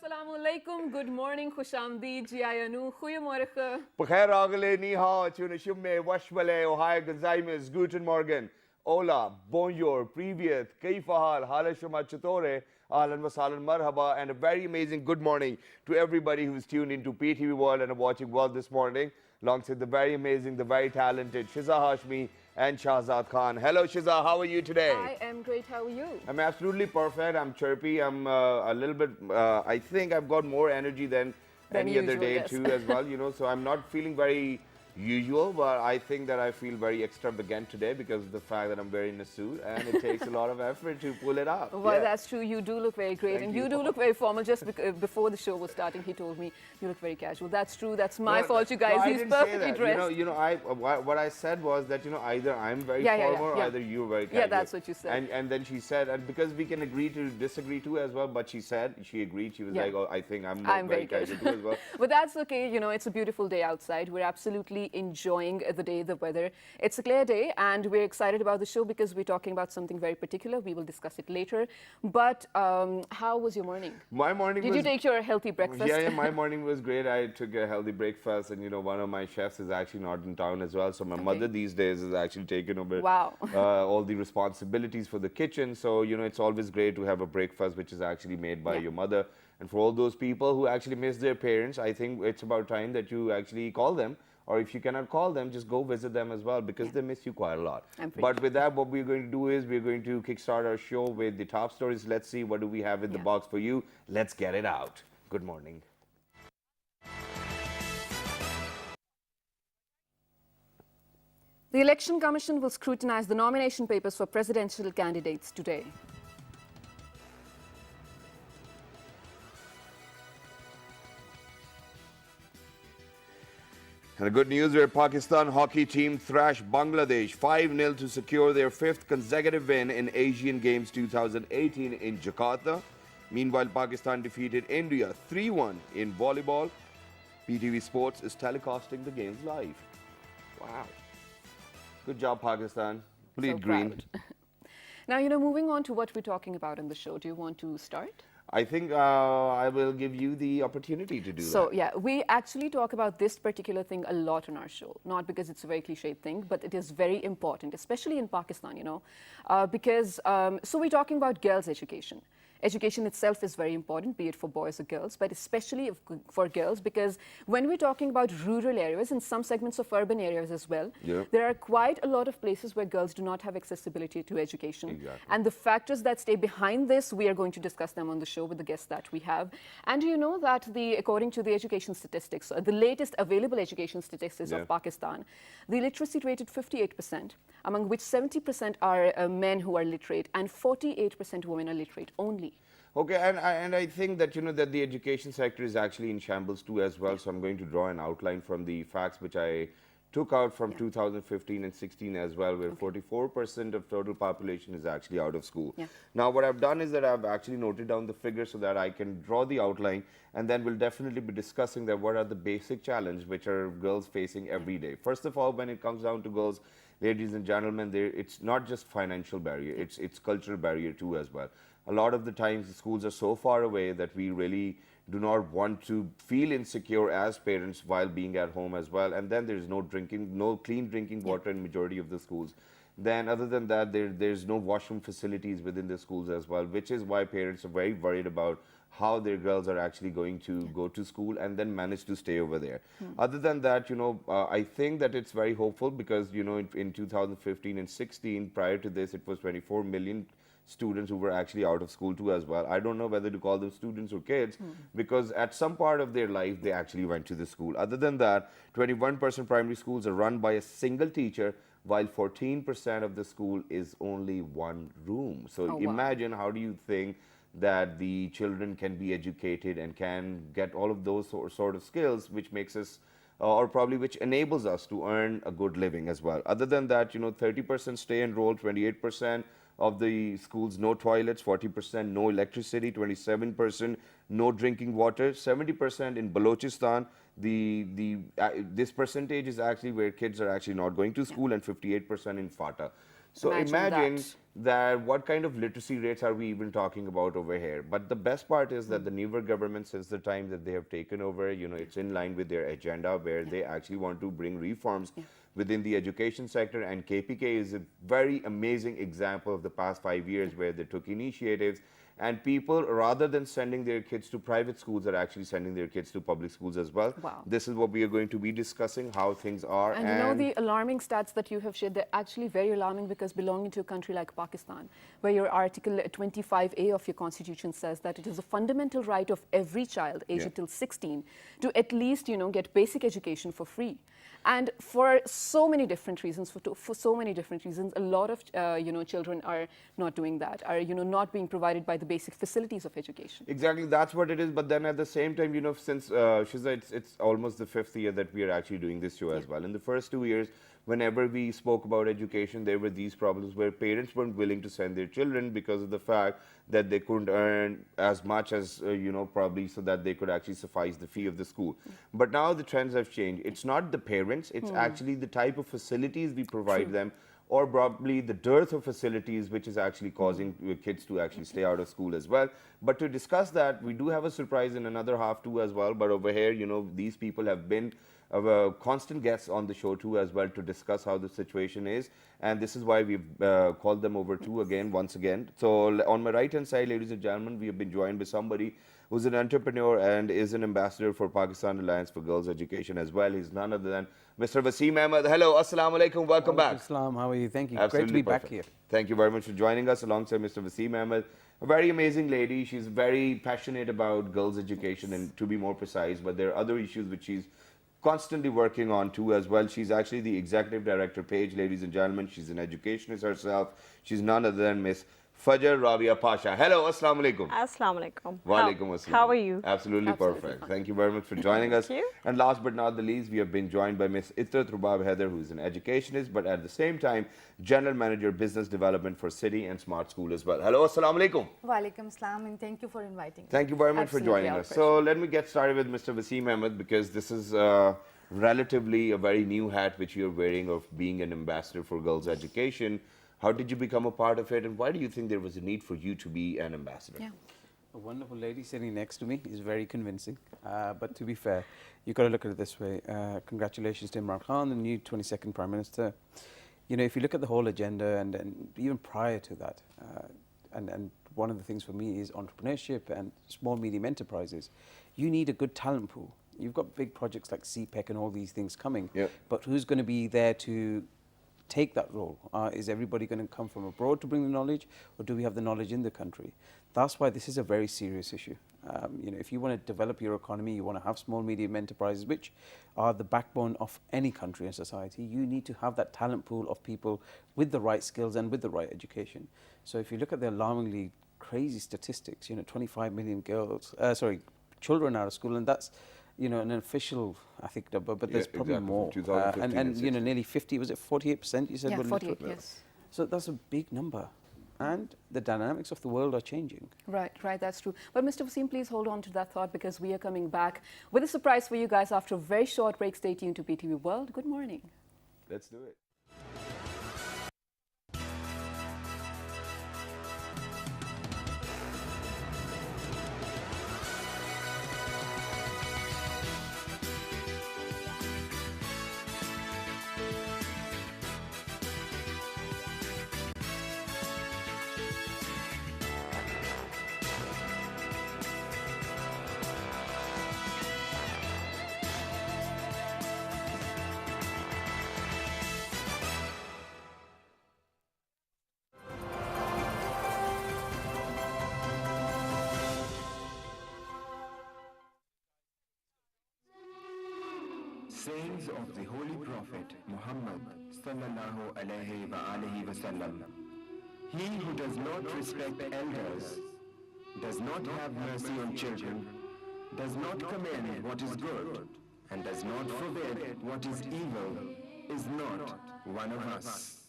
Assalamu alaikum. Good morning. Khushamdeed. Jiayanu. Goedemorgen. Bukhair agale, ni hao, tunashumme, washwale, ohio gozaimasu, guten morgen, hola, bonjour, privyet, kaifahal, halashuma chatore, ahlan wa sahlan, marhaba, and a very amazing good morning to everybody who's tuned into PTV World and are watching World this morning, alongside the very amazing, the very talented Shiza Hashmi and Shahzad Khan. Hello Shiza, how are you today? I am great. How are you? I'm absolutely perfect. I'm chirpy. I'm a little bit, I think I've got more energy than any other day yes. too as well, you know, so I'm not feeling very usual, but I think that I feel very extravagant today because of the fact that I'm wearing a suit and it takes a lot of effort to pull it up. Well, that's true. You do look very great. Thank and you. you do look very formal. Just before the show was starting, he told me you look very casual. That's true. That's my fault, you guys. No, I He's didn't say perfectly that. dressed. What I said was that, you know, either I'm very formal or either you're very casual. Yeah, that's what you said. And then she said, and because we can agree to disagree too as well, but she said, she agreed. She was like, oh, I think I'm very casual too as well. But that's okay. You know, it's a beautiful day outside. We're absolutely enjoying the day, the weather. It's a clear day and we're excited about the show because we're talking about something very particular. We will discuss it later. But how was your morning? My morning Did you take your healthy breakfast? Yeah, my morning was great. I took a healthy breakfast and, you know, one of my chefs is actually not in town as well. So my mother these days has actually taken over all the responsibilities for the kitchen. So, you know, it's always great to have a breakfast which is actually made by your mother. And for all those people who actually miss their parents, I think it's about time that you actually call them. Or if you cannot call them, just go visit them as well because they miss you quite a lot. But with that, what we're going to do is we're going to kickstart our show with the top stories. Let's see what do we have in the box for you. Let's get it out. Good morning. The Election Commission will scrutinize the nomination papers for presidential candidates today. And the good news where Pakistan hockey team thrashed Bangladesh 5-0 to secure their 5th consecutive win in Asian Games 2018 in Jakarta. Meanwhile, Pakistan defeated India 3-1 in volleyball. PTV Sports is telecasting the games live. Wow. Good job, Pakistan. Bleed green. Now, you know, moving on to what we're talking about in the show, do you want to start? I think I will give you the opportunity to do that. So, yeah, we actually talk about this particular thing a lot on our show, not because it's a very cliched thing, but it is very important, especially in Pakistan, you know, because, so we're talking about girls' education. Education itself is very important, be it for boys or girls, but especially for girls, because when we're talking about rural areas and some segments of urban areas as well, there are quite a lot of places where girls do not have accessibility to education. And the factors that stay behind this, we are going to discuss them on the show with the guests that we have. And you know that according to the education statistics, the latest available education statistics of Pakistan, the literacy rate is 58%, among which 70% are men who are literate and 48% women are literate only. Okay, and I think that, you know, that the education sector is actually in shambles too as well. So I'm going to draw an outline from the facts which I took out from 2015 and 16 as well, where 44% of total population is actually out of school. Now, what I've done is that I've actually noted down the figures so that I can draw the outline, and then we'll definitely be discussing that what are the basic challenges which are girls facing every day. First of all, when it comes down to girls, ladies and gentlemen, it's not just financial barrier, it's cultural barrier too as well. A lot of the times the schools are so far away that we really do not want to feel insecure as parents while being at home as well. And then there's no clean drinking water in majority of the schools. Then other than that, there's no washroom facilities within the schools as well, which is why parents are very worried about how their girls are actually going to go to school and then manage to stay over there. Other than that, you know, I think that it's very hopeful because, you know, in 2015 and 16, prior to this, it was 24 million students who were actually out of school too as well. I don't know whether to call them students or kids because at some part of their life, they actually went to the school. Other than that, 21% primary schools are run by a single teacher, while 14% of the school is only one room. So imagine how do you think that the children can be educated and can get all of those sort of skills, which makes us or probably which enables us to earn a good living as well. Other than that, you know, 30% stay enrolled, 28% of the schools no toilets, 40% no electricity, 27% no drinking water, 70% in Balochistan. This percentage is actually where kids are actually not going to school, and 58% in FATA. So imagine that. that what kind of literacy rates are we even talking about over here? But the best part is that the newer government, since the time that they have taken over, it's in line with their agenda where they actually want to bring reforms within the education sector. And KPK is a very amazing example of the past 5 years where they took initiatives, and people, rather than sending their kids to private schools, are actually sending their kids to public schools as well. Wow. This is what we are going to be discussing, how things are. And you know, the alarming stats that you have shared, they're actually very alarming, because belonging to a country like Pakistan, where your Article 25A of your constitution says that it is a fundamental right of every child aged till 16 to at least, get basic education for free. And for so many different reasons, for so many different reasons, a lot of children are not doing that, are not being provided by the basic facilities of education. Exactly, that's what it is. But then at the same time, since Shiza, it's almost the 5th year that we are actually doing this show as well. In the first 2 years, whenever we spoke about education, there were these problems where parents weren't willing to send their children because of the fact that they couldn't earn as much as, probably so that they could actually suffice the fee of the school. But now the trends have changed. It's not the parents, it's actually the type of facilities we provide them, or probably the dearth of facilities, which is actually causing kids to actually stay out of school as well. But to discuss that, we do have a surprise in another half too as well. But over here, these people have been constant guests on the show too as well to discuss how the situation is. And this is why we've called them over too once again. So on my right hand side, ladies and gentlemen, we have been joined by somebody who's an entrepreneur and is an ambassador for Pakistan Alliance for Girls Education as well. He's none other than Mr. Wasim Ahmed. Hello, assalamu alaikum, welcome back. Assalam, how are you? Thank you. Absolutely Great to be perfect. back here. Thank you very much for joining us alongside Mr. Wasim Ahmed. A very amazing lady. She's very passionate about girls' education, and to be more precise, but there are other issues which she's constantly working on too as well. She's actually the executive director page, ladies and gentlemen. She's an educationist herself. She's none other than Miss Fajr Rabia Pasha. Hello, assalamu alaikum. Assalamu alaikum. Walaikum assalam. How are you? Absolutely perfect. Thank you very much for joining us. Thank you. And last but not the least, we have been joined by Miss Itrat Rubab Heather, who is an educationist, but at the same time, General Manager Business Development for City and Smart School as well. Hello, assalamu alaikum. Walaikum salam, and thank you for inviting me. Thank you very much Absolutely, for joining our us. pleasure. So let me get started with Mr. Wasim Ahmed, because this is relatively a very new hat which you're wearing of being an ambassador for girls' education. How did you become a part of it, and why do you think there was a need for you to be an ambassador? Yeah. A wonderful lady sitting next to me is very convincing. But to be fair, you've got to look at it this way. Congratulations to Imran Khan, the new 22nd Prime Minister. If you look at the whole agenda, and even prior to that, and one of the things for me is entrepreneurship and small, medium enterprises. You need a good talent pool. You've got big projects like CPEC and all these things coming, but who's going to be there to take that role? Is everybody going to come from abroad to bring the knowledge, or do we have the knowledge in the country? That's why this is a very serious issue. If you want to develop your economy, you want to have small, medium enterprises, which are the backbone of any country and society, you need to have that talent pool of people with the right skills and with the right education. So if you look at the alarmingly crazy statistics, 25 million children out of school, and that's an official, I think, number, but there's probably more. And nearly 50, was it 48% you said? Yeah, were 48, literate? yes. So that's a big number. And the dynamics of the world are changing. Right, that's true. But Mr. Wasim, please hold on to that thought, because we are coming back with a surprise for you guys after a very short break. Stay tuned to PTV World. Good morning. Let's do it. Sayings of the Holy Prophet Muhammad sallallahu alayhi wa alihi wasallam. He who does not respect elders, does not have mercy on children, does not commend what is good, and does not forbid what is evil, is not one of us.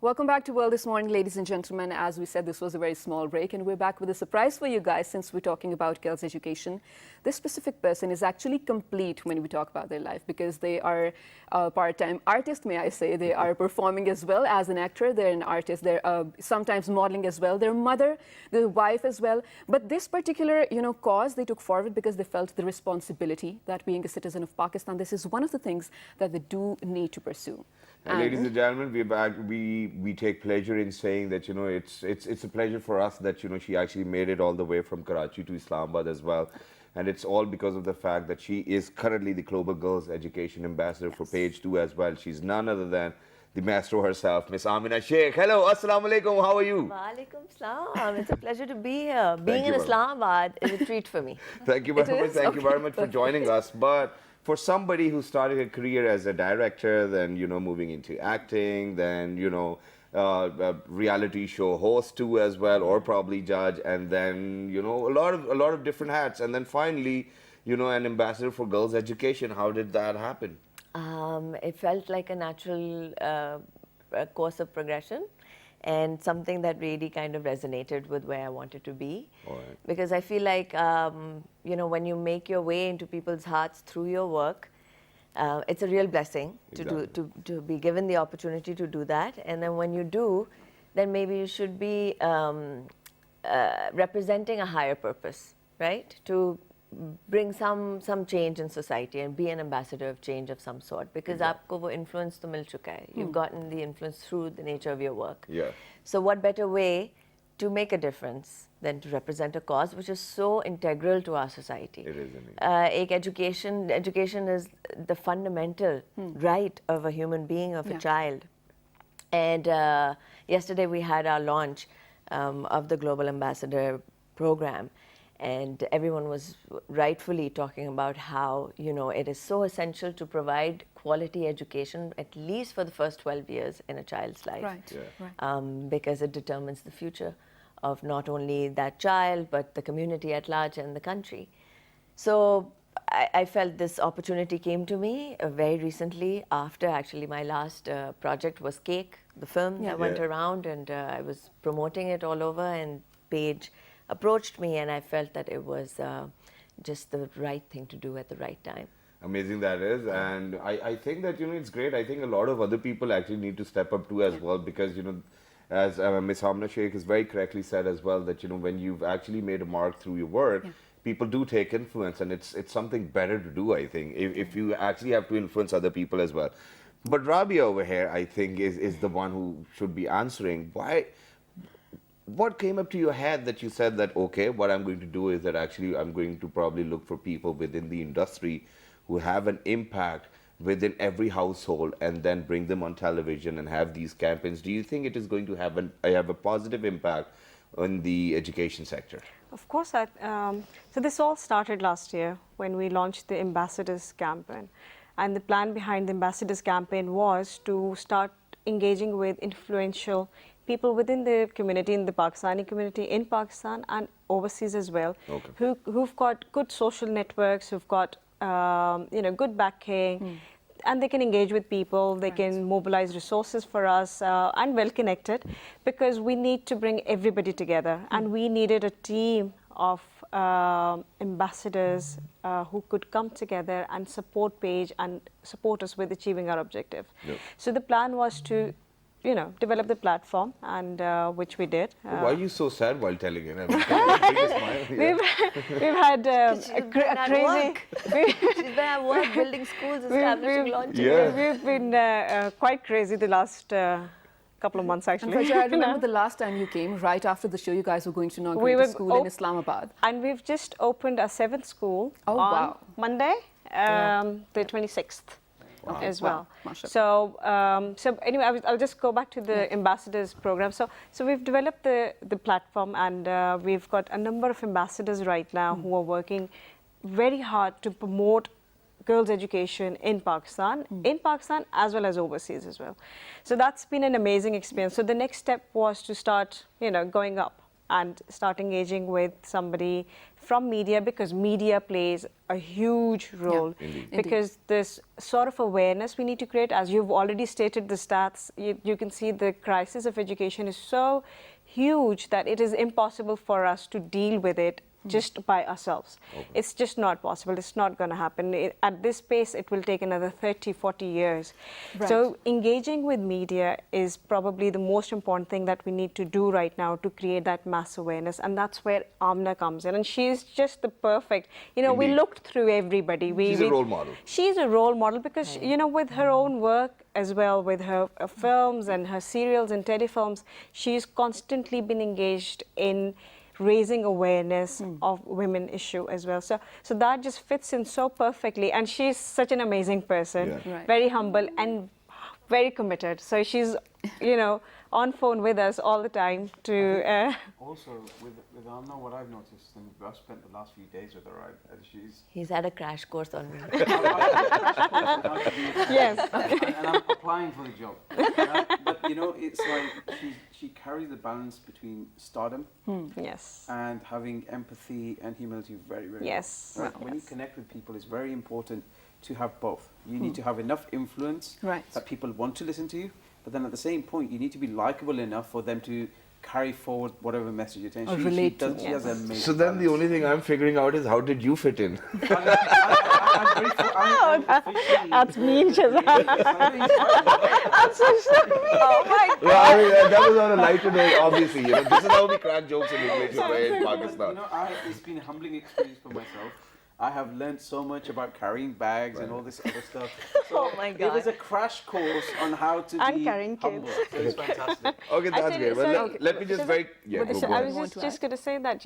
Welcome back to World This Morning, ladies and gentlemen. As we said, this was a very small break, and we're back with a surprise for you guys since we're talking about girls' education. This specific person is actually complete when we talk about their life because they are a part-time artist, may I say. They are performing as well as an actor. They're an artist. They're sometimes modeling as well. They're a mother, they're a wife as well. But this particular, cause they took forward because they felt the responsibility that being a citizen of Pakistan, this is one of the things that they do need to pursue. And ladies and gentlemen, we're back. We take pleasure in saying that it's a pleasure for us that she actually made it all the way from Karachi to Islamabad as well, and it's all because of the fact that she is currently the Global Girls Education Ambassador for Page 2 as well. She's none other than the maestro herself, Miss Aamina Sheikh. Hello, assalamu alaikum. How are you? Walaikum salam. It's a pleasure to be here. Being in Islamabad is a treat for me. Thank you very much. Thank you very much for joining us. But for somebody who started a career as a director, then moving into acting, then a reality show host too as well, or probably judge, and then a lot of different hats, and then finally an ambassador for girls' education. How did that happen? It felt like a natural course of progression, and something that really kind of resonated with where I wanted to be. All right. Because I feel like, when you make your way into people's hearts through your work, it's a real blessing to be given the opportunity to do that. And then when you do, then maybe you should be representing a higher purpose, right? To bring some change in society and be an ambassador of change of some sort, because aapko wo influence to mil chuka hai. You've gotten the influence through the nature of your work. Yeah. So what better way to make a difference than to represent a cause which is so integral to our society. It is indeed. Education is the fundamental right of a human being, of a child. And yesterday we had our launch of the Global Ambassador program, and everyone was rightfully talking about how it is so essential to provide quality education at least for the first 12 years in a child's life. Right. Yeah. Right. Because it determines the future of not only that child but the community at large and the country. So I felt this opportunity came to me very recently after actually my last project was Cake, the film that went around, and I was promoting it all over, and Paige approached me, and I felt that it was just the right thing to do at the right time. Amazing that is, and I think that it's great. I think a lot of other people actually need to step up too as well, because as Ms. Aamina Sheikh has very correctly said as well, that when you've actually made a mark through your work, people do take influence, and it's something better to do, I think, if you actually have to influence other people as well. But Rabia over here, I think, is the one who should be answering. What came up to your head that you said that, okay, what I'm going to do is that actually I'm going to probably look for people within the industry who have an impact within every household, and then bring them on television and have these campaigns? Do you think it is going to have a positive impact on the education sector? Of course. So this all started last year when we launched the Ambassadors campaign. And the plan behind the Ambassadors campaign was to start engaging with influential people within the community, in the Pakistani community in Pakistan and overseas as well, who've got good social networks, who've got good backing, and they can engage with people, they can mobilize resources for us, and well connected, because we need to bring everybody together, and we needed a team of ambassadors who could come together and support Paige and support us with achieving our objective. So the plan was to develop the platform, and which we did. Why are you so sad while telling it? We've had a crazy. She's been at work building schools, establishing launches. We've been quite crazy the last couple of months, actually. And I remember the last time you came, right after the show, you guys were going to inaugurate a school in Islamabad. And we've just opened our 7th school on Monday, the 26th. As well. Wow. So anyway, I'll just go back to the ambassadors program. So we've developed the platform, and we've got a number of ambassadors right now who are working very hard to promote girls' education in Pakistan as well as overseas as well. So that's been an amazing experience. So the next step was to start, going up. and start engaging with somebody from media, because media plays a huge role. Indeed. Because this sort of awareness we need to create, as you've already stated the stats, you can see the crisis of education is so huge that it is impossible for us to deal with it just by ourselves. It's just not possible. It's not going to happen. At this pace, it will take another 30, 40 years. Right. So engaging with media is probably the most important thing that we need to do right now to create that mass awareness. And that's where Aamina comes in. And she's just the perfect, we Indeed. looked through everybody. She's a role model. She's a role model because, with her own work as well, with her films and her serials and telefilms, she's constantly been engaged in raising awareness of women issue as well. So that just fits in so perfectly. And she's such an amazing person, Yeah. Right. very humble and very committed. So she's, on phone with us all the time to... Also, with Aamina, what I've noticed, and I've spent the last few days with her, right, and she's... He's had a crash course on me. Yes. And I'm applying for the job. But, it's like she carries the balance between stardom Yes. and having empathy and humility very, very Yes. well. Right? When you connect with people, it's very important to have both. You need to have enough influence Right. that people want to listen to you, but then at the same point, you need to be likable enough for them to carry forward whatever message you're telling. Or relate to. She has an amazing So then the balance. only thing I'm figuring out is how did you fit in? I'm very I'm officially- That's mean, Shazad. I'm so sorry. Oh my God. Well, I mean, that was on a lighter note, obviously. This is how we crack jokes in English in Pakistan. It's been a humbling experience for myself. I have learned so much about carrying bags and all this other stuff. So Oh my it was God. a crash course on how to And be carrying humble. kids. So it's fantastic. Okay, that's Actually, great. Well, so- let me just very... Yeah, But go so I ahead. was Want to just add? going to say that,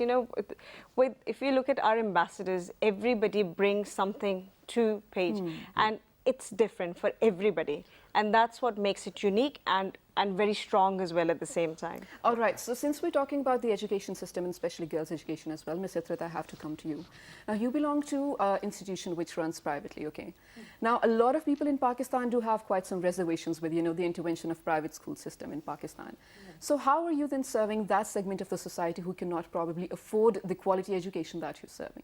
if you look at our ambassadors, everybody brings something to page. And it's different for everybody. And that's what makes it unique and very strong as well at the same time. All right, so since we're talking about the education system, and especially girls' education as well, Ms. Itrat, I have to come to you. Now, you belong to an institution which runs privately, okay? Now, a lot of people in Pakistan do have quite some reservations with, the intervention of private school system in Pakistan. So how are you then serving that segment of the society who cannot probably afford the quality education that you're serving?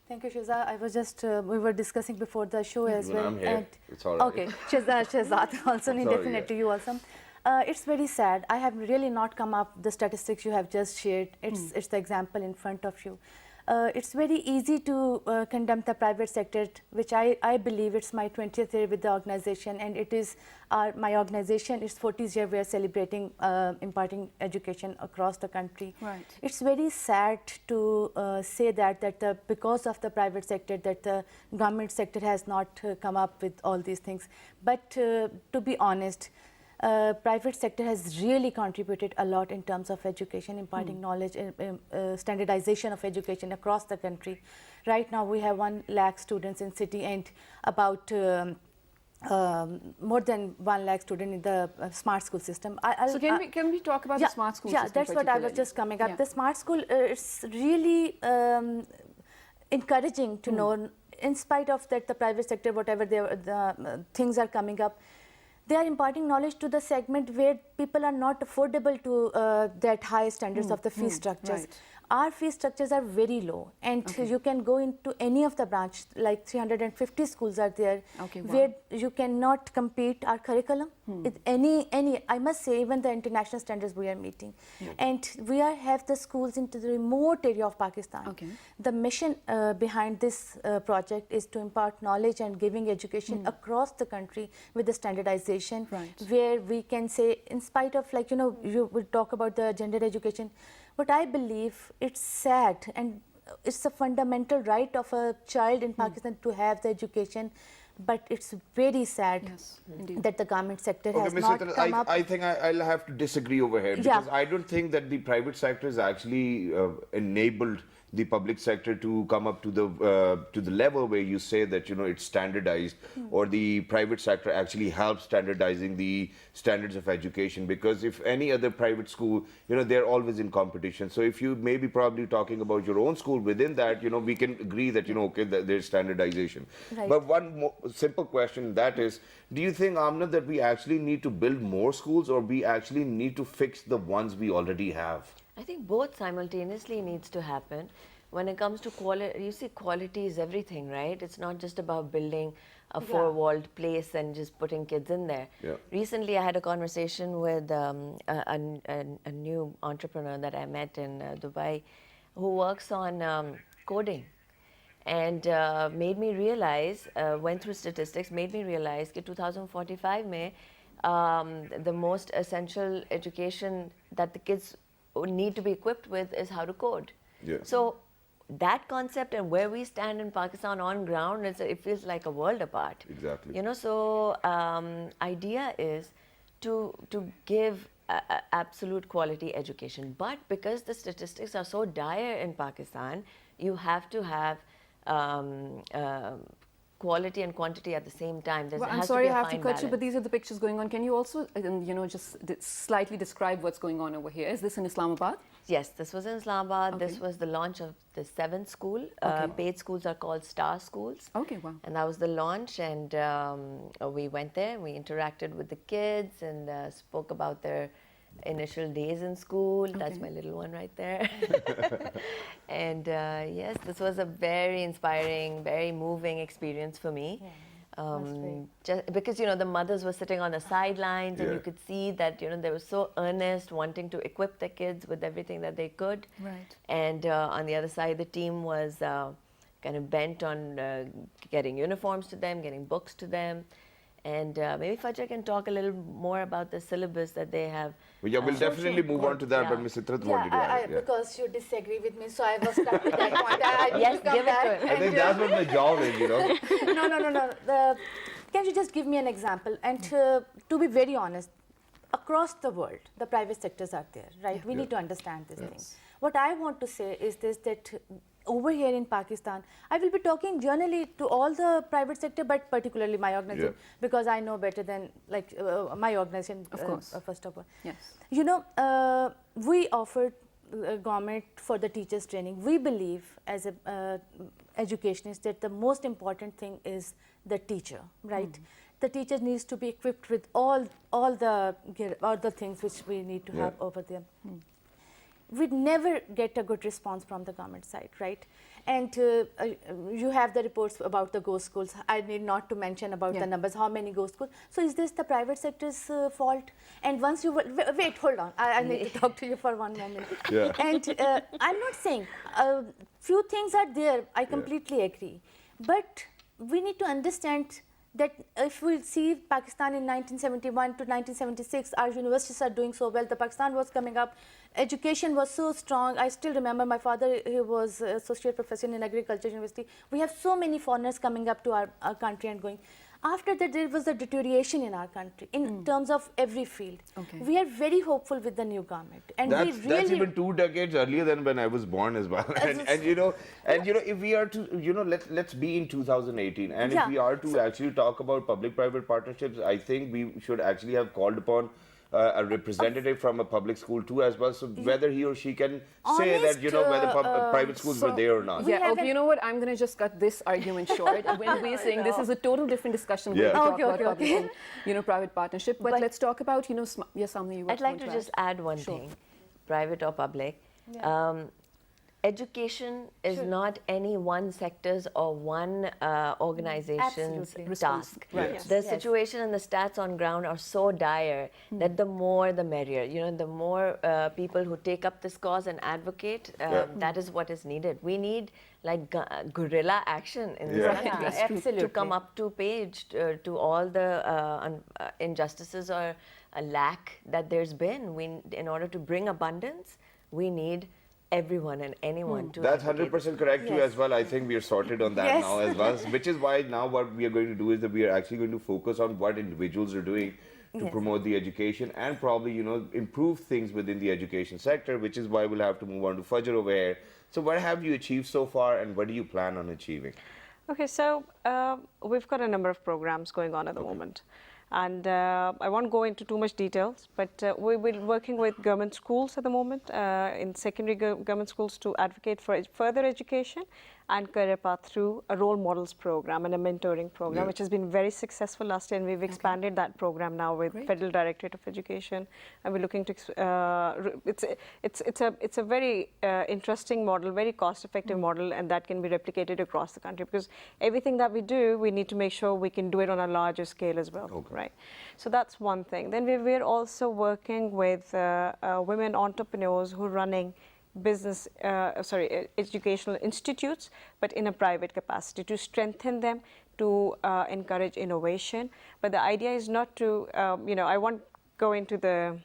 Thank you, Shazad. I was just, we were discussing before the show as Even well. I'm here. It's all right. Okay, Shazad also, Sorry, definitely yeah. you also. It's very sad. I have really not come up the statistics you have just shared. It's the example in front of you. It's very easy to condemn the private sector, which I believe it's my 20th year with the organization, and it is my organization, it's 40th year we are celebrating imparting education across the country. Right. It's very sad to say that because of the private sector, that the government sector has not come up with all these things. But to be honest, private sector has really contributed a lot in terms of education, imparting knowledge, standardization of education across the country. Right now we have 1 lakh students in city and about more than 1 lakh students in the smart school system. So can we talk about the smart school yeah, system? that's what I was particularly? just coming up. Yeah. The smart school, it's really encouraging to know, in spite of that the private sector, whatever the things are coming up, they are imparting knowledge to the segment where people are not affordable to that high standards of the fee structures. Right. Our fee structures are very low, and you can go into any of the branch, like 350 schools are there, Okay, wow. where you cannot compete our curriculum with any, I must say, even the international standards we are meeting. And we have the schools into the remote area of Pakistan. Okay. The mission behind this project is to impart knowledge and giving education across the country with the standardization, Right. where we can say, in spite of, like, you will talk about the gender education, but I believe it's sad, and it's a fundamental right of a child in Pakistan to have the education, but it's very sad Yes, indeed. that the government sector Okay, has Mr. not Ittal, come up. I think I'll have to disagree over here, Yeah. because I don't think that the private sector has actually enabled the public sector to come up to the level where you say that it's standardized, or the private sector actually helps standardizing the standards of education. Because if any other private school, they're always in competition. So if you maybe probably talking about your own school, within that, we can agree that okay, that there's standardization. Right. But one more simple question, that is, do you think, Aamina, that we actually need to build more schools, or we actually need to fix the ones we already have? I think both simultaneously needs to happen. When it comes to quality, you see, quality is everything, right? It's not just about building a four-walled place and just putting kids in there. Yeah. Recently, I had a conversation with a new entrepreneur that I met in Dubai who works on coding. And made me realize, went through statistics, made me realize that 2045 mein, the most essential education that the kids need to be equipped with is how to code. Yeah. So that concept and where we stand in Pakistan on ground, it feels like a world apart. Exactly. You know, so idea is to give absolute quality education. But because the statistics are so dire in Pakistan, you have to have quality and quantity at the same time. Well, I'm has sorry to be I a have to fine cut you, but balance. these are the pictures going on. Can you also, just slightly describe what's going on over here? Is this in Islamabad? Yes, this was in Islamabad. Okay. This was the launch of the 7th school. Okay. Paid schools are called star schools. Okay, wow. And that was the launch, and we went there, we interacted with the kids and spoke about their initial days in school. That's my little one right there. And yes, this was a very inspiring, very moving experience for me. Just because, the mothers were sitting on the sidelines and you could see that, they were so earnest, wanting to equip the kids with everything that they could. Right. And on the other side, the team was kind of bent on getting uniforms to them, getting books to them. And maybe Fajr can talk a little more about the syllabus that they have. Well, yeah, we'll definitely move on to that, but Yeah. Ms. Sitrat Yeah, wanted to add. because you disagree with me, so I was stuck with that point. I need Yes, to come give it to back. him. I think that's what my job is. No. Can you just give me an example? And to be very honest, across the world, the private sectors are there, right? We need to understand this thing. What I want to say is this, that over here in Pakistan, I will be talking generally to all the private sector, but particularly my organization, because I know better than my organization, Of course. first of all. Yes. We offered government for the teachers training. We believe as a educationist that the most important thing is the teacher, right? The teacher needs to be equipped with all the things which we need to have over there. We'd never get a good response from the government side, right? And you have the reports about the ghost schools. I need not to mention about the numbers, how many ghost schools. So is this the private sector's fault? And once you, wait, hold on. I need to talk to you for one moment. Yeah. And I'm not saying, few things are there, I completely agree. But we need to understand that if we see Pakistan in 1971 to 1976, our universities are doing so well. The Pakistan was coming up. Education was so strong. I still remember my father, he was associate professor in agriculture university. We have so many foreigners coming up to our country and going. After that, there was a deterioration in our country in terms of every field. Okay. We are very hopeful with the new government. And That's we really... even 2 decades earlier than when I was born as well. And if we are to, let's be in 2018, and if we are to actually talk about public-private partnerships, I think we should actually have called upon a representative from a public school too as well, so whether he or she can say that, whether private schools were there or not. Yeah, okay, you know what? I'm going to just cut this argument short. When we're saying this is a total different discussion when we talk about public and, private partnership. But let's talk about, something you were I'd like to just add one thing, private or public. Education is not any one sector's or one organization's task. Right. The situation and the stats on ground are so dire that the more the merrier. The more people who take up this cause and advocate, that is what is needed. We need like guerrilla action in this country absolutely. to come up to page to all the injustices or a lack that there's been. In order to bring abundance, we need everyone and anyone to That's advocate. 100% correct too as well. I think we are sorted on that now as well, which is why now what we are going to do is that we are actually going to focus on what individuals are doing to promote the education and probably, improve things within the education sector, which is why we'll have to move on to Fajr over here. So what have you achieved so far and what do you plan on achieving? Okay, so we've got a number of programs going on at the moment. And I won't go into too much details, but we've been working with government schools at the moment, in secondary government schools to advocate for further education and career path through a role models program and a mentoring program, which has been very successful last year, and we've expanded that program now with Federal Directorate of Education, and we're looking to. It's a very interesting model, very cost-effective model, and that can be replicated across the country, because everything that we do, we need to make sure we can do it on a larger scale as well, right? So that's one thing. Then we're also working with women entrepreneurs who are running educational institutes, but in a private capacity, to strengthen them, to encourage innovation. But the idea is not to, I won't go into the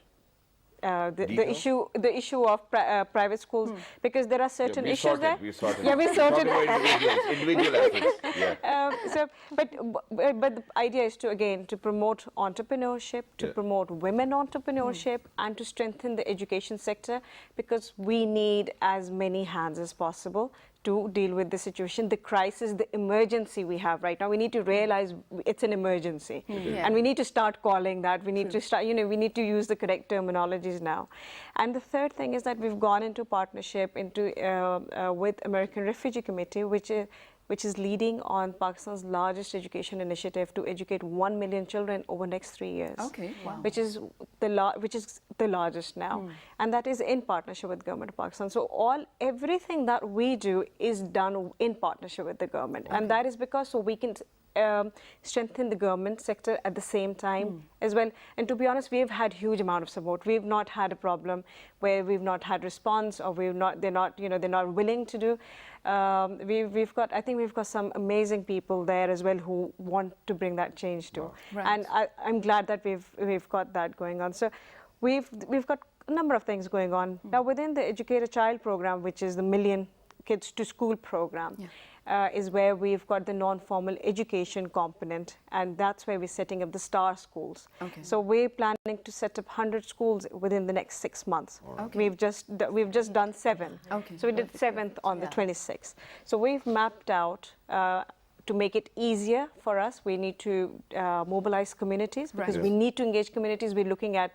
issue of private schools, because there are certain issues there. We sorted. Yeah, we sorted. Individual efforts. But the idea is to promote entrepreneurship, to promote women entrepreneurship, and to strengthen the education sector, because we need as many hands as possible to deal with the situation, the crisis, the emergency we have right now. We need to realize it's an emergency, and we need to start calling that. We need to start, we need to use the correct terminologies now. And the third thing is that we've gone into partnership with American Refugee Committee, which is leading on Pakistan's largest education initiative to educate 1 million children over the next 3 years. Okay, wow. Which is the largest now, and that is in partnership with Government of Pakistan. So everything that we do is done in partnership with the government, and that is because we can strengthen the government sector at the same time as well. And to be honest, we've had huge amount of support. We've not had a problem where we've not had response, or they're not willing to do. I think we've got some amazing people there as well who want to bring that change too. Right. And I'm glad that we've got that going on. So we've got a number of things going on now within the Educate a Child program, which is the Million Kids to School program. Is where we've got the non-formal education component, and that's where we're setting up the STAR schools. So we're planning to set up 100 schools within the next 6 months. We've just done 7. So we did 7th on the 26th. So we've mapped out to make it easier for us. We need to mobilize communities, because we need to engage communities. We're looking at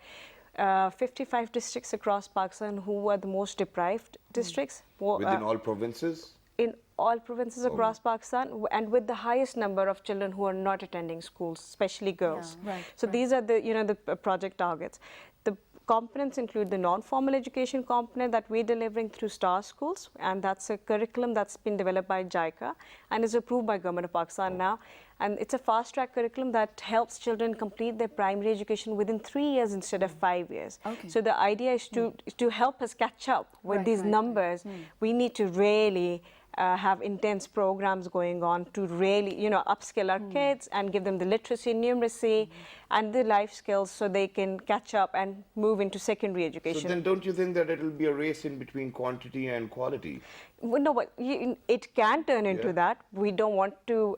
55 districts across Pakistan who are the most deprived districts. Within all provinces? In all provinces across Pakistan, and with the highest number of children who are not attending schools, especially girls. So these are the project targets. The components include the non-formal education component that we're delivering through STAR schools, and that's a curriculum that's been developed by JICA and is approved by Government of Pakistan now. And it's a fast-track curriculum that helps children complete their primary education within 3 years instead of 5 years. So the idea is to help us catch up with these numbers. We need to really have intense programs going on to really, upskill our kids and give them the literacy, numeracy, and the life skills so they can catch up and move into secondary education. So then don't you think that it will be a race in between quantity and quality? Well, no, but it can turn into that. We don't want to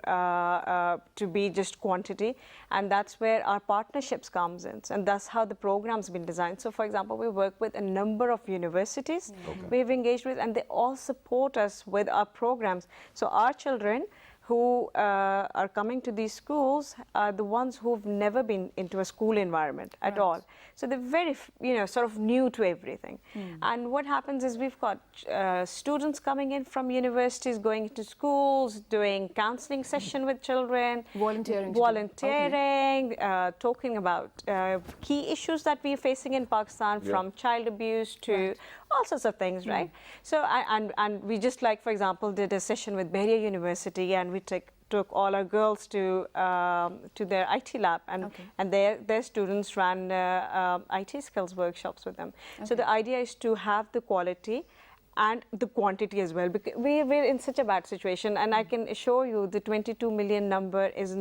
be just quantity, and that's where our partnerships comes in, and that's how the program's been designed. So, for example, we work with a number of universities we've engaged with, and they all support us with our programs. So our children who are coming to these schools are the ones who've never been into a school environment at all. So they're very, sort of new to everything. And what happens is we've got students coming in from universities, going into schools, doing counseling session with children, volunteering, talking about key issues that we're facing in Pakistan, from child abuse to all sorts of things, right? So, and we just, like, for example, did a session with Bahria University, and we took all our girls to their IT lab, and their students ran IT skills workshops with them. So the idea is to have the quality and the quantity as well, because we're in such a bad situation, and I can assure you the 22 million number is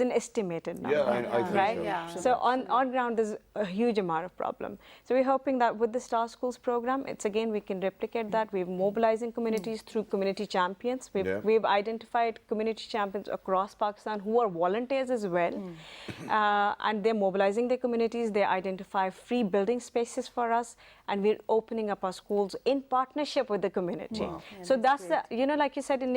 an estimated number, I think right? so. Yeah. So on ground, there's a huge amount of problem. So we're hoping that with the STAR Schools program, we can replicate that. We're mobilizing communities through community champions. We've identified community champions across Pakistan who are volunteers as well, and they're mobilizing their communities. They identify free building spaces for us, and we're opening up our schools in partnership with the community. Wow. So that's like you said in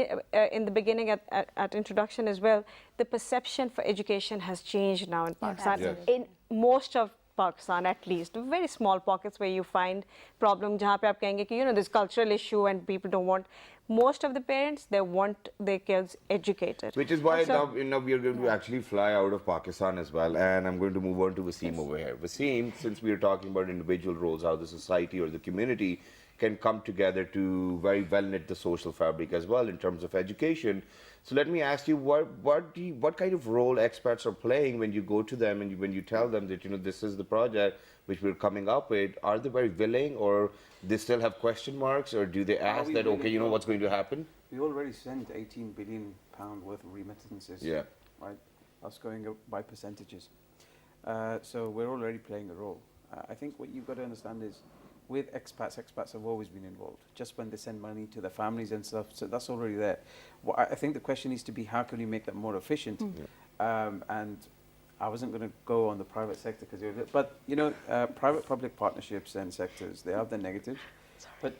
the beginning at introduction as well, the perception for education has changed now in Pakistan in most of Pakistan, at least, very small pockets where you find problem, जहाँ पे आप कहेंगे कि, you know, this cultural issue and people don't want, most of the parents, they want their kids educated. Which is why So- now we are going to actually fly out of Pakistan as well, and I'm going to move on to Wasim over here. Wasim, since we are talking about individual roles, how the society or the community can come together to very well knit the social fabric as well in terms of education. So let me ask you, what kind of role experts are playing when you go to them and when you tell them that, you know, this is the project which we're coming up with? Are they very willing, or they still have question marks, or do they ask that, okay, you know what's going to happen? We already sent £18 billion worth of remittances. Yeah. Right? That's going up by percentages. So we're already playing a role. I think what you've got to understand is, with expats have always been involved, just when they send money to their families and stuff, so that's already there. Well, I think the question needs to be, how can we make that more efficient? And I wasn't going to go on the private sector, but you know, private-public partnerships and sectors, they have their negatives. But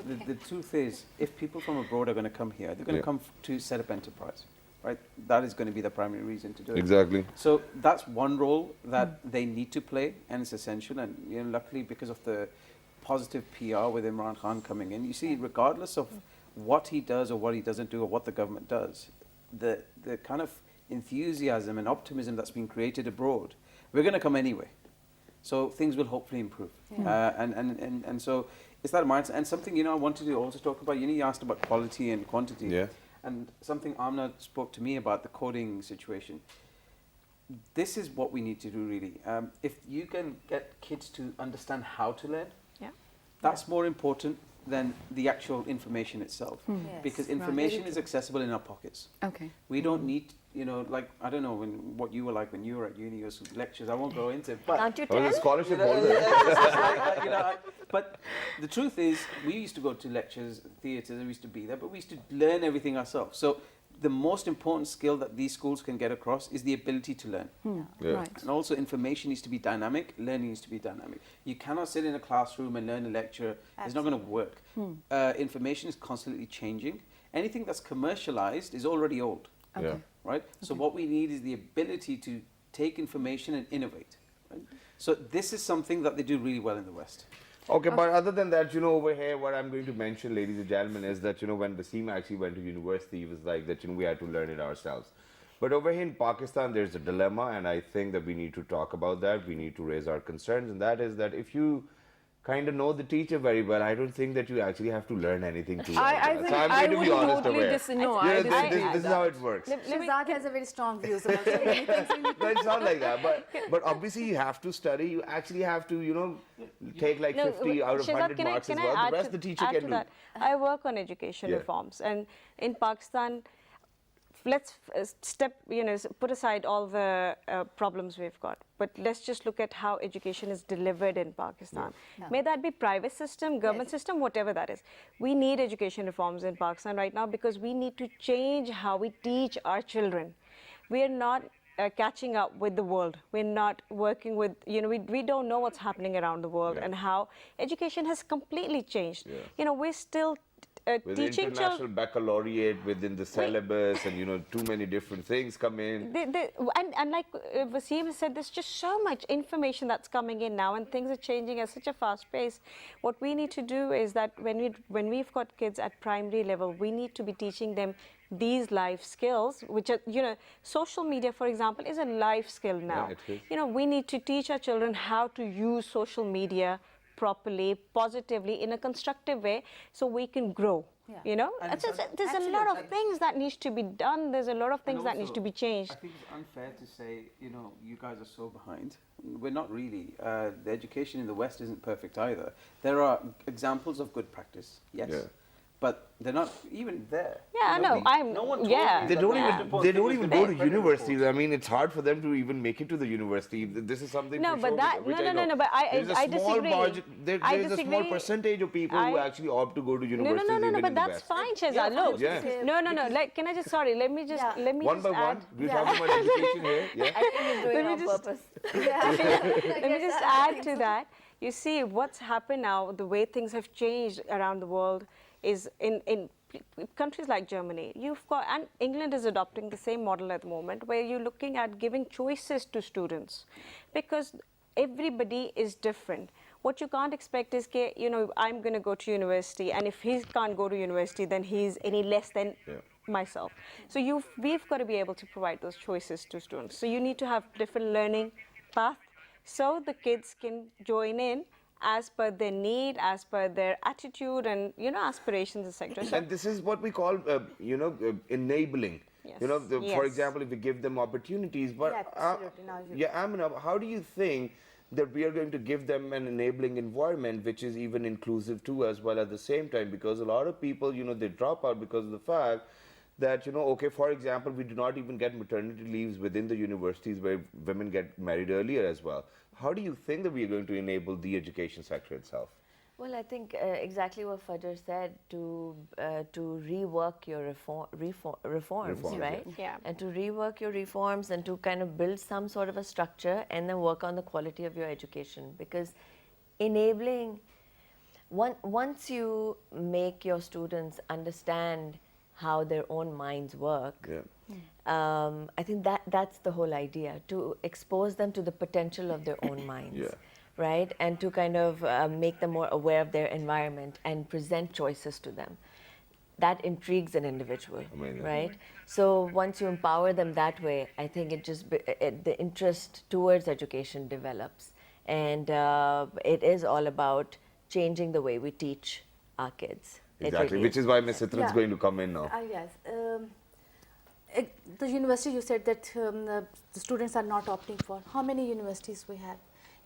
the truth is, if people from abroad are going to come here, they're going to come to set up enterprise, right? That is going to be the primary reason to do it. Exactly. So that's one role that they need to play, and it's essential. And you know, luckily, because of the positive PR with Imran Khan coming in, you see, regardless of what he does or what he doesn't do or what the government does, the kind of enthusiasm and optimism that's been created abroad, we're going to come anyway. So things will hopefully improve. And so it's that mindset. And something, you know, I wanted to also talk about, you know, you asked about quality and quantity. Yeah. And something Aamina spoke to me about, the coding situation. This is what we need to do, really. If you can get kids to understand how to learn, that's more important than the actual information itself. Because information is accessible in our pockets. Okay. We don't need, you know, like, I don't know what you were like when you were at uni or some lectures. I won't go into it. But Can't you I was tell? a scholarship you know, holder. it's just like, you know, but the truth is, we used to go to lectures, theatres, and we used to be there, but we used to learn everything ourselves. So the most important skill that these schools can get across is the ability to learn. Right. And also, information needs to be dynamic, learning needs to be dynamic. You cannot sit in a classroom and learn a lecture. It's not going to work. Information is constantly changing. Anything that's commercialized is already old. Yeah. Right? So what we need is the ability to take information and innovate. Right? So this is something that they do really well in the West. Okay, but other than that, you know, over here, what I'm going to mention, ladies and gentlemen, is that, you know, when Wasim actually went to university, he was like that, you know, we had to learn it ourselves. But over here in Pakistan, there's a dilemma, and I think that we need to talk about that. We need to raise our concerns, and that is that if you kind of know the teacher very well, I don't think that you actually have to learn anything too well. I So think I'm I going to would be honest over totally here. disagree. No, Yeah, I this, disagree this with is that. how it works. Shehzad has a very strong views about so many things. No, it's not like that. But obviously you have to study. You actually have to, you know, take like 50 out of Shehzad, 100 marks as well. The rest the teacher can do. that? I work on education reforms, and in Pakistan, let's put aside all the problems we've got, but let's just look at how education is delivered in Pakistan. May that be private system, government system, whatever that is. We need education reforms in Pakistan right now because we need to change how we teach our children. We are not catching up with the world. We're not working with, you know, we don't know what's happening around the world and how education has completely changed. You know, we're still with teaching international children. baccalaureate within the syllabus, and you know, too many different things come in. And like Wasim said, there's just so much information that's coming in now, and things are changing at such a fast pace. What we need to do is that when we've got kids at primary level, we need to be teaching them these life skills, which are, you know, social media, for example, is a life skill now. it is. You know, we need to teach our children how to use social media properly, positively, in a constructive way, so we can grow. You know, there's a lot of things that needs to be done. There's a lot of things that needs to be changed. I think it's unfair to say, you know, you guys are so behind. We're not really. The education in the West isn't perfect either. There are examples of good practice, yes. Yeah. But they're not even there. Yeah, no, no one told yeah. me They that don't we even. have to post They don't things even to go make to credit universities. reports. I mean, it's hard for them to even make it to the university. This is something. No, for but sure, that- which no, I no, know. no, but There's a I small disagree. margin. There's I a small disagree. percentage of people who actually opt to go to universities. No, even but in the that's West. fine, Shehzad. Yeah, Look, yeah. no. Like, can I just? Sorry, let me just One by one, add. we're talking about education here. Yeah. I think he's doing it on purpose. Let me just add to that. You see, what's happened now, the way things have changed around the world is in countries like Germany, you've got, and England is adopting the same model at the moment, where you're looking at giving choices to students. Because everybody is different. What you can't expect is, you know, I'm going to go to university, and if he can't go to university, then he's any less than myself. So we've got to be able to provide those choices to students. So you need to have different learning path, so the kids can join in as per their need, as per their attitude, and, you know, aspirations, etc. So And this is what we call, enabling. Yes. You know, for Yes. example, if we give them opportunities. But Yeah, absolutely. Now you- yeah, Amina, how do you think that we are going to give them an enabling environment which is even inclusive too, as well at the same time? Because a lot of people, you know, they drop out because of the fact that, you know, okay, for example, we do not even get maternity leaves within the universities where women get married earlier as well. How do you think that we are going to enable the education sector itself? Well, I think exactly what Fajr said, to rework your reforms, Reforms, right? yeah. And to rework your reforms and to kind of build some sort of a structure and then work on the quality of your education. Because enabling, once you make your students understand how their own minds work, I think that's the whole idea, to expose them to the potential of their own minds. Yeah. Right? And to kind of make them more aware of their environment and present choices to them. That intrigues an individual, Amazing. right? So once you empower them that way, I think the interest towards education develops. And it is all about changing the way we teach our kids. It Exactly, really which is why Ms. Citran's Yeah. going to come in now. Yes. The university, you said that the students are not opting for. How many universities we have?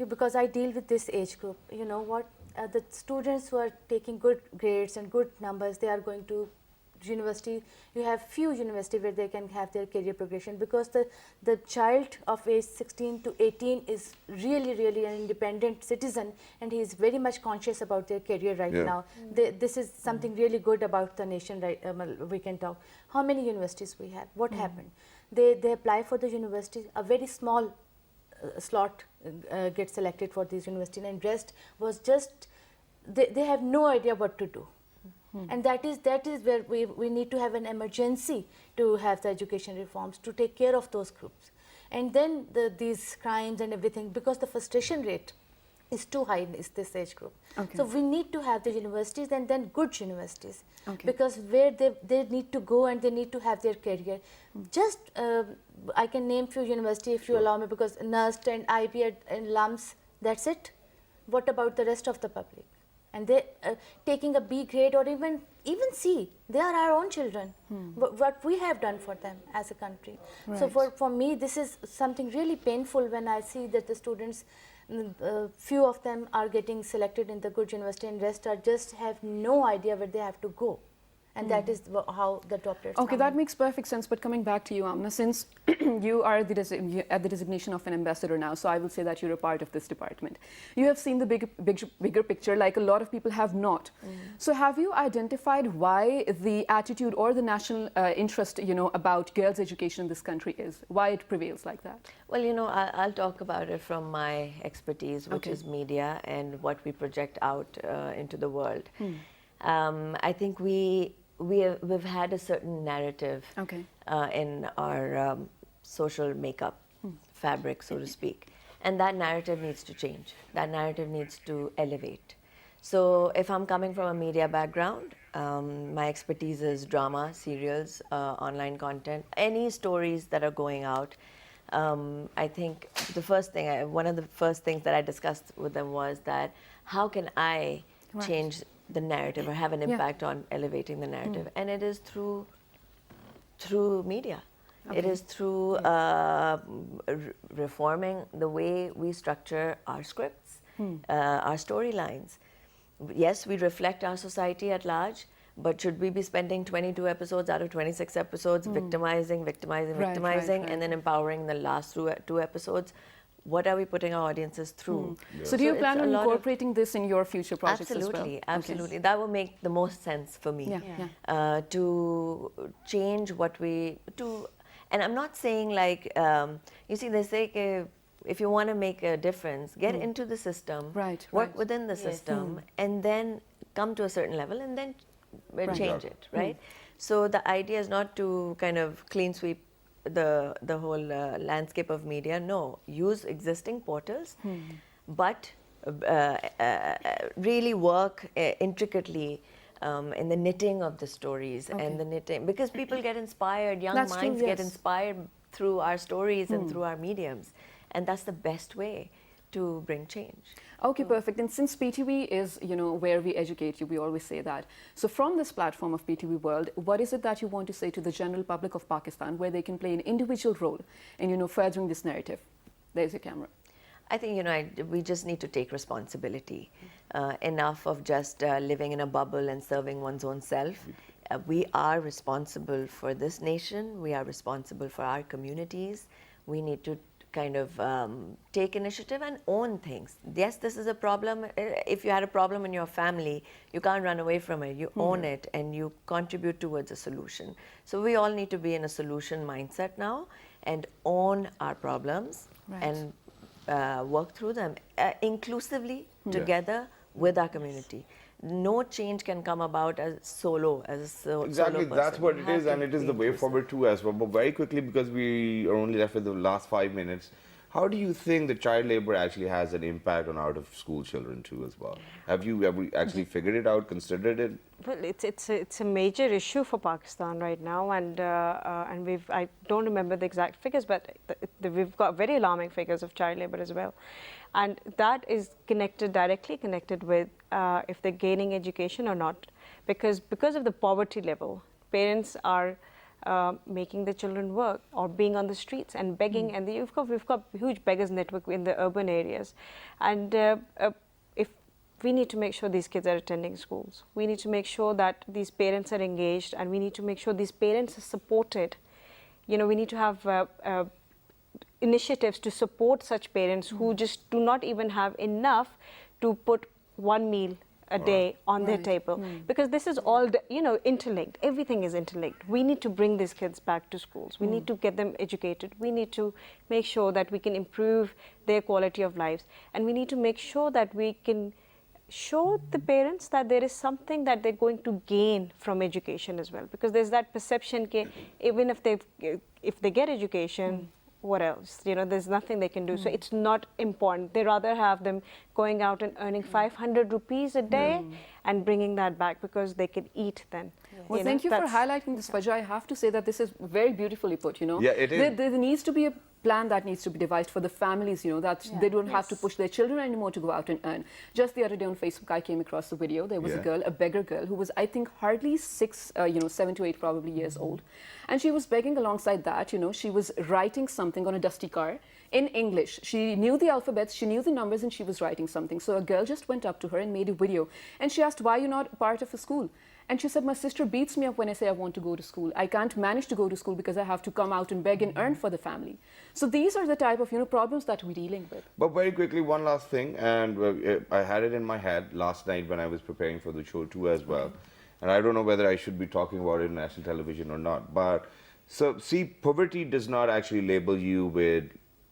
Because I deal with this age group. You know what? The students who are taking good grades and good numbers, they are going to university. You have few universities where they can have their career progression, because the child of age 16 to 18 is really an independent citizen, and he is very much conscious about their career right now. This is something really good about the nation, right? We can talk. How many universities we have? What happened? They apply for the university, a very small slot gets selected for this university, and rest was just, they have no idea what to do. And that is where we need to have an emergency to have the education reforms to take care of those groups. And then these crimes and everything, because the frustration rate is too high in this age group. Okay. So we need to have the universities, and then good universities, Okay. because where they need to go and they need to have their career. Just I can name few universities if you allow me, because NUST and IB and LUMS, that's it. What about the rest of the public? And they taking a B grade or even C, they are our own children. What we have done for them as a country. So for me, this is something really painful when I see that the students, few of them are getting selected in the good university, and rest are just have no idea where they have to go. And that is how the droplets Okay, come that in. makes perfect sense. But coming back to you, Aamina, since you are at the designation of an ambassador now, so I will say that you're a part of this department. You have seen the bigger picture, like a lot of people have not. So have you identified why the attitude or the national interest, you know, about girls' education in this country is? Why it prevails like that? Well, you know, I'll talk about it from my expertise, which Okay. is media and what we project out into the world. I think we've had a certain narrative Okay. in our social makeup fabric, so to speak. And that narrative needs to change. That narrative needs to elevate. So if I'm coming from a media background, my expertise is drama, serials, online content, any stories that are going out. I think one of the first things that I discussed with them was that how can I change the narrative or have an impact on elevating the narrative? And it is through media. It is through reforming the way we structure our scripts, our storylines. Yes, we reflect our society at large, but should we be spending 22 episodes out of 26 episodes victimizing, and then empowering the last two episodes? What are we putting our audiences through? So do you it's plan a on lot of- incorporating this in your future projects as well? Absolutely, Okay. absolutely. That will make the most sense for me. Yeah. To change what we do. And I'm not saying like, you see, they say if you want to make a difference, get into the system, Right, work right. within the system, and then come to a certain level and then change it, right? So the idea is not to kind of clean sweep the whole landscape of media. No, use existing portals, but really work intricately in the knitting of the stories and the knitting, because people get inspired, young That's true, minds get yes. inspired through our stories and through our mediums, and that's the best way to bring change. Okay, perfect. And since PTV is, where we educate you, we always say that. So from this platform of PTV World, what is it that you want to say to the general public of Pakistan where they can play an individual role in, furthering this narrative? There's your camera. I think, we just need to take responsibility. Enough of just living in a bubble and serving one's own self. We are responsible for this nation. We are responsible for our communities. We need to kind of take initiative and own things. Yes, this is a problem. If you had a problem in your family, you can't run away from it. You own it and you contribute towards a solution. So we all need to be in a solution mindset now and own our problems and work through them inclusively together with our community. No change can come about as solo, Exactly, solo that's person. what You it have is, to and it is be the way inclusive. forward too as well. But very quickly, because we are only left with the last 5 minutes, how do you think the child labor actually has an impact on out-of-school children too as well? Have you ever actually figured it out, considered it? Well, it's a major issue for Pakistan right now, and I don't remember the exact figures, but we've got very alarming figures of child labor as well, and that is directly connected with if they're gaining education or not, because of the poverty level, parents are making the children work or being on the streets and begging, and we've got huge beggars network in the urban areas, and if we need to make sure these kids are attending schools. We need to make sure that these parents are engaged, and we need to make sure these parents are supported. We need to have initiatives to support such parents who just do not even have enough to put one meal a day on their table, because this is all interlinked. Everything is interlinked. We need to bring these kids back to schools. We need to get them educated. We need to make sure that we can improve their quality of lives, and we need to make sure that we can show the parents that there is something that they're going to gain from education as well, because there's that perception that even if they get education, what else? There's nothing they can do. So it's not important. They rather have them going out and earning 500 rupees a day and bringing that back because they can eat then. Well, thank you for highlighting this, Fajr. I have to say that this is very beautifully put, Yeah, it is. There needs to be a plan that needs to be devised for the families, that they don't have to push their children anymore to go out and earn. Just the other day on Facebook, I came across a video. There was a girl, a beggar girl, who was, I think, hardly 7 to 8 probably years old. And she was begging alongside that, she was writing something on a dusty car in English. She knew the alphabets, she knew the numbers, and she was writing something. So a girl just went up to her and made a video. And she asked, why are you not part of a school? And she said, my sister beats me up when I say I want to go to school. I can't manage to go to school because I have to come out and beg and earn for the family. So these are the type of problems that we're dealing with. But very quickly, one last thing, and I had it in my head last night when I was preparing for the show too as well. And I don't know whether I should be talking about it in national television or not. But so see, poverty does not actually label you with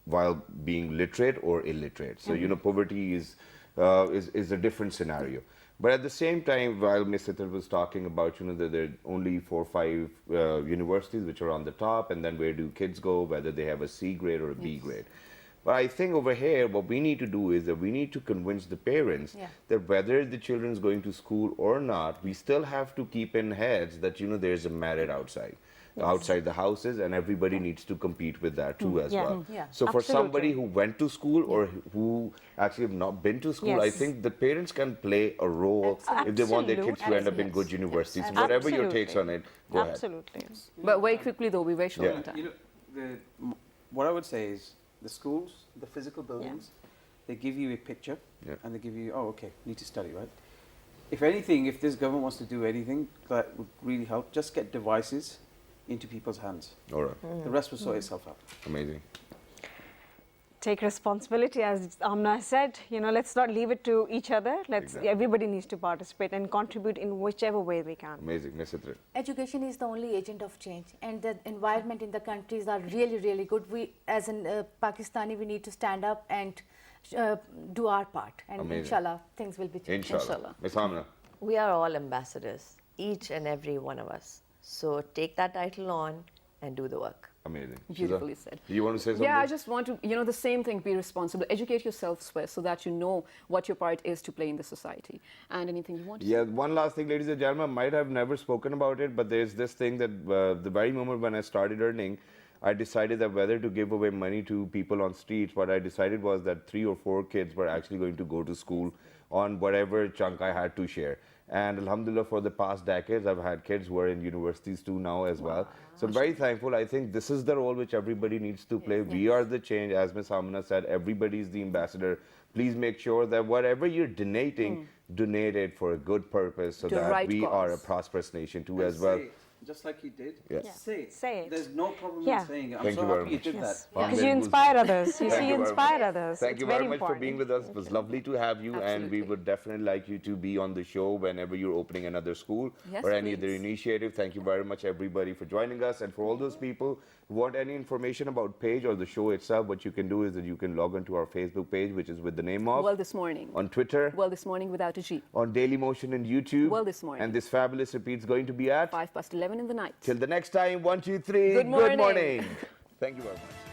while being literate or illiterate. So poverty is a different scenario. But at the same time, while Ms. Sittar was talking about, that there are only 4 or 5 universities which are on the top, and then where do kids go, whether they have a C grade or a B grade. But I think over here, what we need to do is that we need to convince the parents that whether the children is going to school or not, we still have to keep in heads that, there's a merit outside. Outside the houses, and everybody needs to compete with that too as well. Yeah. So for somebody Absolutely. who went to school or who actually have not been to school, I Yes. think the parents can play a role if they want their kids to end up in good universities. Whatever your takes on it, go ahead. Absolutely. But very quickly, though, we're very short on time. What I would say is the schools, the physical buildings, they give you a picture and they give you, oh, okay, need to study, right? If anything, if this government wants to do anything that would really help, just get devices into people's hands. All right. The rest will sort itself out. Amazing. Take responsibility, as Aamina said. Let's not leave it to each other. Everybody needs to participate and contribute in whichever way we can. Amazing. Ms. Sittar. Education is the only agent of change, and the environment in the countries are really, really good. We, as in Pakistani, we need to stand up and do our part, and Amazing. inshallah, things will be changed. Inshallah. Ms. Aamina. We are all ambassadors, each and every one of us. So take that title on and do the work. Amazing. Beautifully Shiza, said. you want to say something? Yeah, I just want to, the same thing, be responsible. Educate yourself first so that you know what your part is to play in the society. And anything you want to say? Yeah, one last thing, ladies and gentlemen, I might have never spoken about it, but there's this thing that the very moment when I started earning, I decided that whether to give away money to people on streets, what I decided was that 3 or 4 kids were actually going to go to school on whatever chunk I had to share. And alhamdulillah, for the past decades, I've had kids who are in universities too now as well. So I'm very thankful. I think this is the role which everybody needs to play. We are the change. As Ms. Aamina said, everybody is the ambassador. Please make sure that whatever you're donating, donate it for a good purpose so To that right we are a cause. prosperous nation too And as well. say it, just like you did. Yeah. Say it. Say it. There's no problem Yeah. in saying it. I'm Thank so you very happy you much. did Yes. that. I'm Because very you good. inspire others. You Thank see, you you very inspire much. others. Thank It's you very very much for important. being with us. It was lovely to have you, and we Absolutely. would definitely like you to be on the show whenever you're opening another school Yes, or any other please. initiative. Thank you very much, everybody, for joining us. And for all those people who want any information about page or the show itself, what you can do is that you can log onto our Facebook page, which is with the name of Well, this morning. on Twitter, Well, this morning without a G. on Daily Motion and YouTube. Well, this morning. And this fabulous repeat's going to be at 11:05 in the night. till the next time. 1, 2, 3. Good morning. Thank you very much.